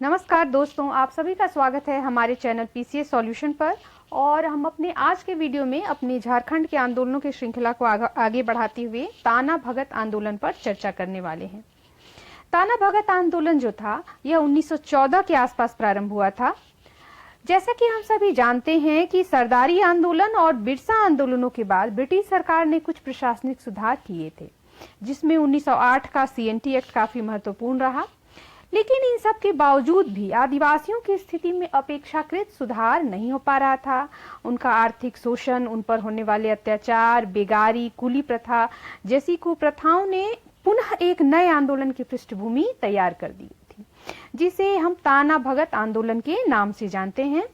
नमस्कार दोस्तों, आप सभी का स्वागत है हमारे चैनल पीसीएस सॉल्यूशन पर। और हम अपने आज के वीडियो में अपने झारखंड के आंदोलनों की श्रृंखला को आगे बढ़ाते हुए ताना भगत आंदोलन पर चर्चा करने वाले हैं। ताना भगत आंदोलन जो था यह 1914 के आसपास प्रारंभ हुआ था। जैसा कि हम सभी जानते हैं कि सरदारी आंदोलन और बिरसा आंदोलनों के बाद ब्रिटिश सरकार ने कुछ प्रशासनिक सुधार किए थे, जिसमें 1908 का सीएनटी एक्ट काफी महत्वपूर्ण रहा। लेकिन इन सब के बावजूद भी आदिवासियों की स्थिति में अपेक्षाकृत सुधार नहीं हो पा रहा था। उनका आर्थिक शोषण, उन पर होने वाले अत्याचार, बेगारी, कुली प्रथा जैसी कुप्रथाओं ने पुनः एक नए आंदोलन की पृष्ठभूमि तैयार कर दी थी, जिसे हम ताना भगत आंदोलन के नाम से जानते हैं।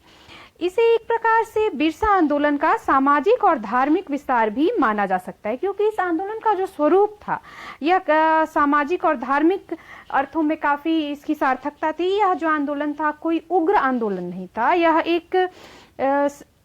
इसे एक प्रकार से बिरसा आंदोलन का सामाजिक और धार्मिक विस्तार भी माना जा सकता है, क्योंकि इस आंदोलन का जो स्वरूप था यह सामाजिक और धार्मिक अर्थों में काफी इसकी सार्थकता थी। यह जो आंदोलन था कोई उग्र आंदोलन नहीं था, यह एक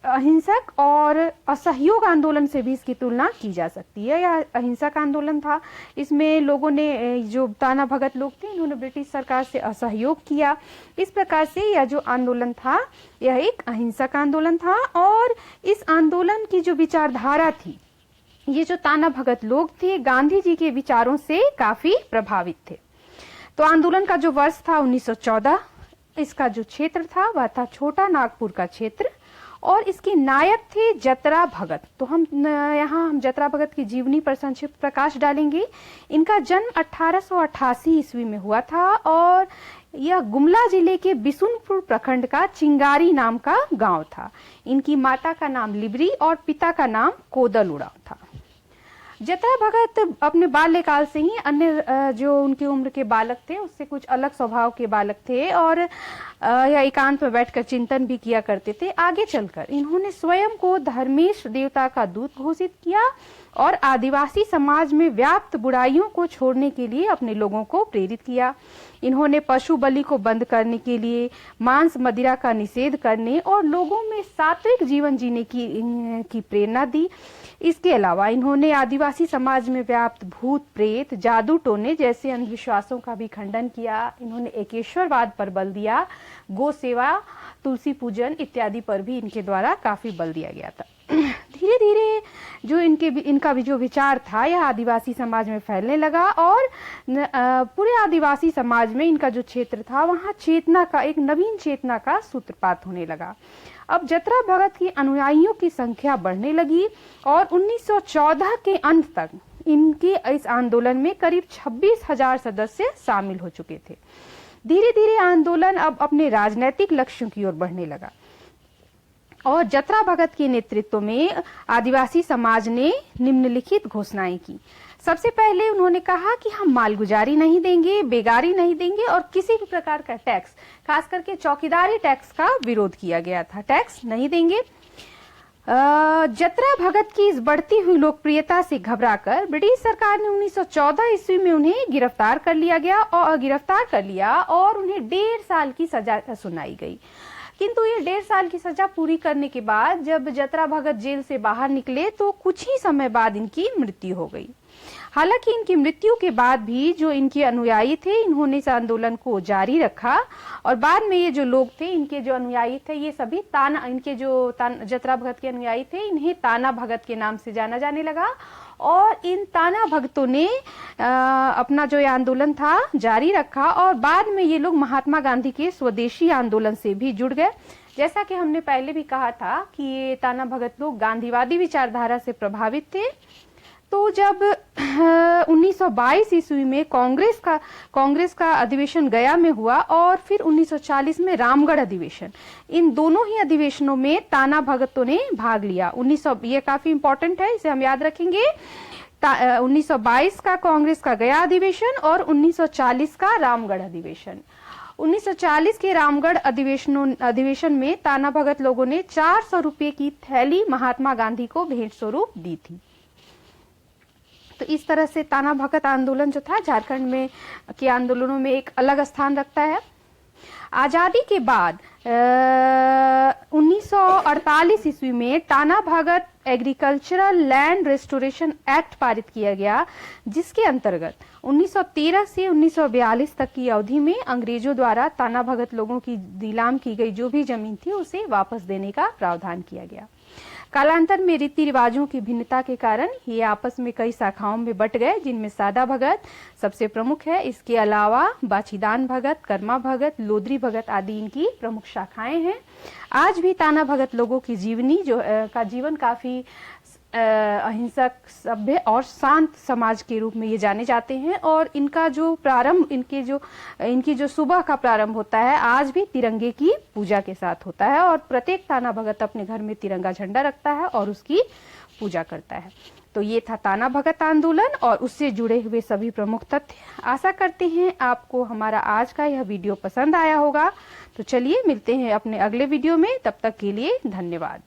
अहिंसक और असहयोग आंदोलन से भी इसकी तुलना की जा सकती है। यह अहिंसक आंदोलन था। इसमें लोगों ने, जो ताना भगत लोग थे, इन्होंने ब्रिटिश सरकार से असहयोग किया। इस प्रकार से यह जो आंदोलन था यह एक अहिंसक आंदोलन था। और इस आंदोलन की जो विचारधारा थी, ये जो ताना भगत लोग थे गांधी जी के विचारों से काफी प्रभावित थे। तो आंदोलन का जो वर्ष था 1914, इसका जो क्षेत्र था वह था छोटा नागपुर का क्षेत्र, और इसके नायक थे जतरा भगत। तो हम जतरा भगत की जीवनी पर संक्षिप्त प्रकाश डालेंगे। इनका जन्म 1888 ईस्वी में हुआ था और यह गुमला जिले के बिशुनपुर प्रखंड का चिंगारी नाम का गांव था। इनकी माता का नाम लिबरी और पिता का नाम कोदल उड़ाव था। जतरा भगत अपने बाल्यकाल से ही अन्य जो उनकी उम्र के बालक थे उससे कुछ अलग स्वभाव के बालक थे, और यह एकांत में बैठकर चिंतन भी किया करते थे। आगे चलकर इन्होंने स्वयं को धर्मेश देवता का दूत घोषित किया और आदिवासी समाज में व्याप्त बुराइयों को छोड़ने के लिए अपने लोगों को प्रेरित किया। इन्होंने पशु बलि को बंद करने के लिए, मांस मदिरा का निषेध करने और लोगों में सात्विक जीवन जीने की प्रेरणा दी। इसके अलावा इन्होंने आदिवासी समाज में व्याप्त भूत प्रेत, जादू टोने जैसे अंधविश्वासों का भी खंडन किया। इन्होंने एकेश्वरवाद पर बल दिया, गो सेवा, तुलसी पूजन इत्यादि पर भी इनके द्वारा काफी बल दिया गया था। धीरे धीरे जो इनका भी जो विचार था यह आदिवासी समाज में फैलने लगा, और पूरे आदिवासी समाज में इनका जो क्षेत्र था वहाँ चेतना का, एक नवीन चेतना का सूत्रपात होने लगा। अब जतरा भगत की अनुयायियों की संख्या बढ़ने लगी और 1914 के अंत तक इनके इस आंदोलन में करीब 26,000 सदस्य शामिल हो चुके थे। धीरे धीरे आंदोलन अब अपने राजनीतिक लक्ष्यों की ओर बढ़ने लगा और जतरा भगत के नेतृत्व में आदिवासी समाज ने निम्नलिखित घोषणाएं की। सबसे पहले उन्होंने कहा कि हम मालगुजारी नहीं देंगे, बेगारी नहीं देंगे और किसी भी प्रकार का टैक्स, खास करके चौकीदारी टैक्स का विरोध किया गया था। टैक्स नहीं देंगे। जतरा भगत की इस बढ़ती हुई लोकप्रियता से घबराकर ब्रिटिश सरकार ने 1914 ईस्वी में उन्हें गिरफ्तार कर लिया और उन्हें 1.5 साल की सजा सुनाई गई। किंतु ये 1.5 साल की सजा पूरी करने के बाद जब जतरा भगत जेल से बाहर निकले तो कुछ ही समय बाद इनकी मृत्यु हो गई। हालांकि इनकी मृत्यु के बाद भी जो इनके अनुयायी थे इन्होंने इस आंदोलन को जारी रखा, और बाद में ये जो लोग थे, इनके जो अनुयायी थे, ये सभी जतरा भगत के अनुयायी थे, इन्हें ताना भगत के नाम से जाना जाने लगा। और इन ताना भगतों ने अपना जो आंदोलन था जारी रखा, और बाद में ये लोग महात्मा गांधी के स्वदेशी आंदोलन से भी जुड़ गए। जैसा कि हमने पहले भी कहा था कि ये ताना भगत लोग गांधीवादी विचारधारा से प्रभावित थे। तो जब 1922 ईस्वी में कांग्रेस का अधिवेशन गया में हुआ और फिर 1940 में रामगढ़ अधिवेशन, इन दोनों ही अधिवेशनों में ताना भगतों ने भाग लिया। ये काफी इंपॉर्टेंट है, इसे हम याद रखेंगे। 1922 का कांग्रेस का गया अधिवेशन और 1940 का रामगढ़ अधिवेशन। 1940 के रामगढ़ अधिवेशन में ताना भगत लोगों ने 400 रुपये की थैली महात्मा गांधी को भेंट स्वरूप दी थी। तो इस तरह से ताना भगत आंदोलन जो था झारखंड में के आंदोलनों में एक अलग स्थान रखता है। आजादी के बाद 1948 ईस्वी में Tana Bhagat agricultural land restoration act पारित किया गया, जिसके अंतर्गत 1913 से 1942 तक की अवधि में अंग्रेजों द्वारा टाना भगत लोगों की नीलाम की गई जो भी जमीन थी उसे वापस देने का प्रावधान किया गया। कालांतर में रीति रिवाजों की भिन्नता के कारण ये आपस में कई शाखाओं में बट गए, जिनमें सादा भगत सबसे प्रमुख है। इसके अलावा बाछीदान भगत, कर्मा भगत, लोदरी भगत आदि इनकी प्रमुख शाखाएं हैं। आज भी टाना भगत लोगों की जीवन काफी अहिंसक, सभ्य और शांत समाज के रूप में ये जाने जाते हैं। और इनका जो प्रारंभ, इनकी जो सुबह का प्रारंभ होता है आज भी तिरंगे की पूजा के साथ होता है, और प्रत्येक टाना भगत अपने घर में तिरंगा झंडा रखता है और उसकी पूजा करता है। तो ये था टाना भगत आंदोलन और उससे जुड़े हुए सभी प्रमुख तथ्य। आशा करते हैं आपको हमारा आज का यह वीडियो पसंद आया होगा। तो चलिए मिलते हैं अपने अगले वीडियो में, तब तक के लिए धन्यवाद।